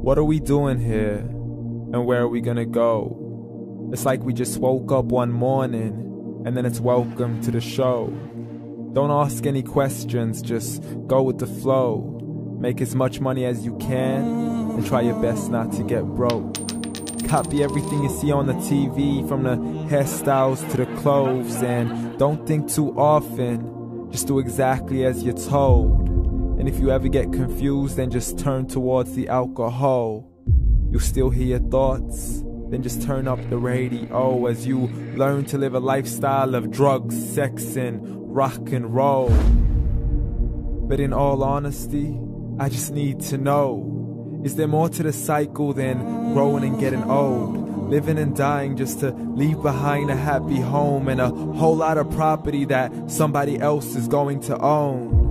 What are we doing here? And where are we gonna go? It's like we just woke up one morning, and then it's welcome to the show. Don't ask any questions, just go with the flow. Make as much money as you can, and try your best not to get broke. Copy everything you see on the TV, from the hairstyles to the clothes, and don't think too often, just do exactly as you're told. And if you ever get confused, then just turn towards the alcohol. You'll still hear your thoughts, then just turn up the radio as you learn to live a lifestyle of drugs, sex, and rock and roll. But in all honesty, I just need to know, is there more to the cycle than growing and getting old? Living and dying just to leave behind a happy home and a whole lot of property that somebody else is going to own.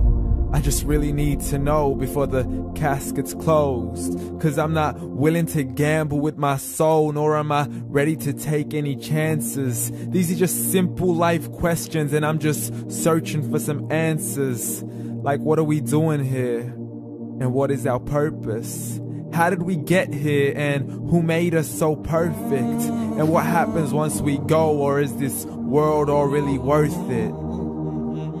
I just really need to know before the casket's closed, 'cause I'm not willing to gamble with my soul, nor am I ready to take any chances. These are just simple life questions, and I'm just searching for some answers. Like, what are we doing here? And what is our purpose? How did we get here, and who made us so perfect? And what happens once we go, or is this world all really worth it?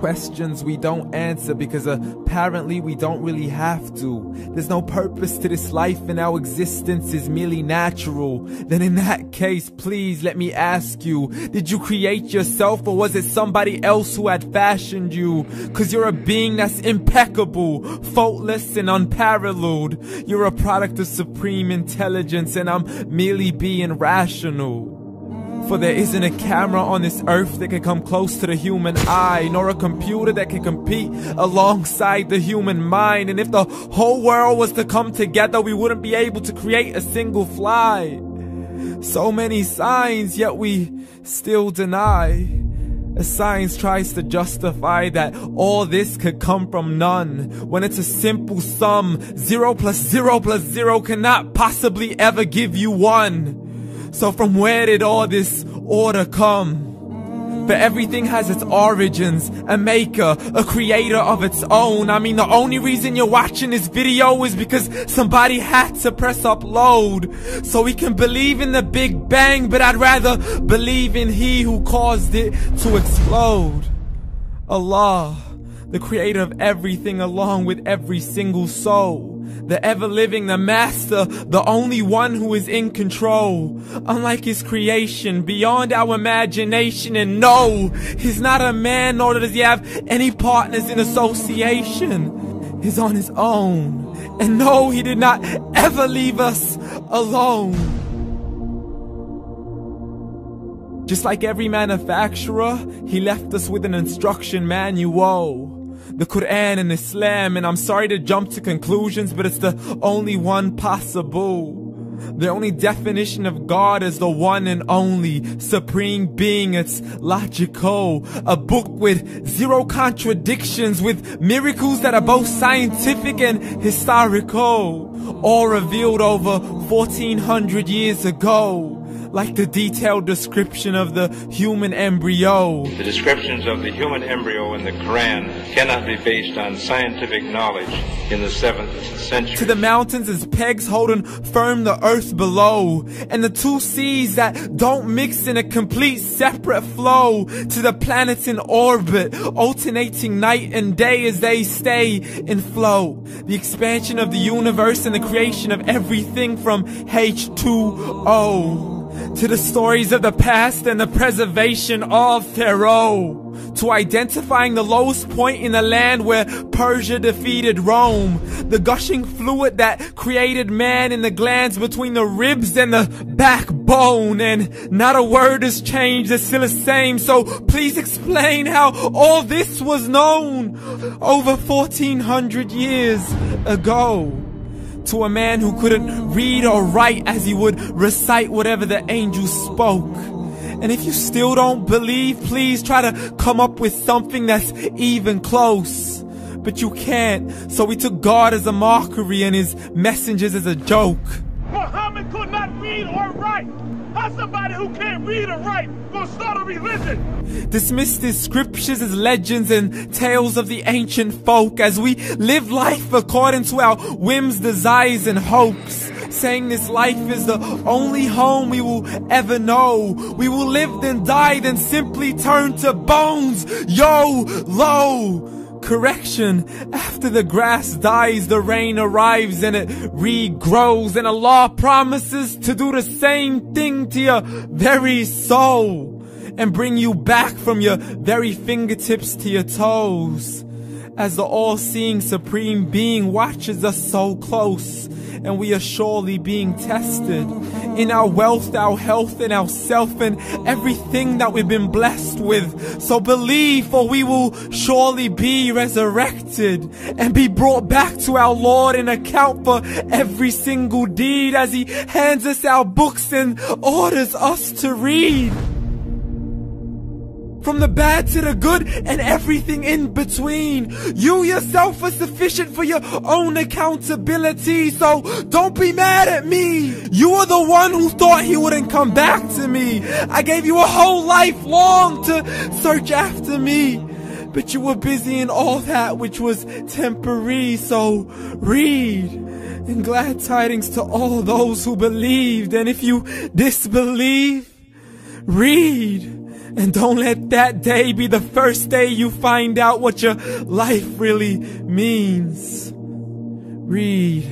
Questions we don't answer because apparently we don't really have to. There's no purpose to this life and our existence is merely natural. Then in that case, please let me ask you, did you create yourself, or was it somebody else who had fashioned you? 'Cause you're a being that's impeccable, faultless and unparalleled. You're a product of supreme intelligence, and I'm merely being rational. For there isn't a camera on this earth that can come close to the human eye, nor a computer that can compete alongside the human mind. And if the whole world was to come together, we wouldn't be able to create a single fly. So many signs, yet we still deny. As science tries to justify that all this could come from none, when it's a simple sum. 0 plus 0 plus 0 cannot possibly ever give you 1. So from where did all this order come? For everything has its origins, a maker, a creator of its own. I mean, the only reason you're watching this video is because somebody had to press upload. So we can believe in the Big Bang, but I'd rather believe in He who caused it to explode. Allah, the creator of everything along with every single soul. The ever-living, the master, the only one who is in control. Unlike his creation, beyond our imagination. And no, he's not a man, nor does he have any partners in association. He's on his own. And no, he did not ever leave us alone. Just like every manufacturer, he left us with an instruction manual. The Quran and Islam, and I'm sorry to jump to conclusions, but it's the only one possible. The only definition of God is the one and only supreme being. It's logical, a book with 0 contradictions, with miracles that are both scientific and historical, all revealed over 1400 years ago. Like the detailed description of the human embryo. The descriptions of the human embryo in the Quran cannot be based on scientific knowledge in the 7th century. To the mountains as pegs holding firm the earth below, and the 2 seas that don't mix in a complete separate flow. To the planets in orbit, alternating night and day as they stay in flow. The expansion of the universe and the creation of everything from H2O. To the stories of the past and the preservation of Pharaoh. To identifying the lowest point in the land where Persia defeated Rome. The gushing fluid that created man in the glands between the ribs and the backbone. And not a word has changed, it's still the same. So please explain how all this was known over 1400 years ago. To a man who couldn't read or write, as he would recite whatever the angels spoke. And if you still don't believe, please try to come up with something that's even close. But you can't, so we took God as a mockery and his messengers as a joke. Muhammad could not read or write. How's somebody who can't read or write gonna start a religion? Dismiss his scriptures as legends and tales of the ancient folk, as we live life according to our whims, desires, and hopes. saying this life is the only home we will ever know. We will live then die, then simply turn to bones. YOLO! Correction, after the grass dies, the rain arrives and it regrows, and Allah promises to do the same thing to your very soul and bring you back from your very fingertips to your toes, as the all-seeing supreme being watches us so close, and we are surely being tested in our wealth, our health, and our self, and everything that we've been blessed with. So believe, for we will surely be resurrected and be brought back to our Lord and account for every single deed, as He hands us our books and orders us to read. From the bad to the good and everything in between. You yourself are sufficient for your own accountability, so don't be mad at me. You are the one who thought He wouldn't come back to me. I gave you a whole life long to search after me, but you were busy in all that which was temporary. So read, and glad tidings to all those who believed. And if you disbelieve, read. And don't let that day be the first day you find out what your life really means. Read.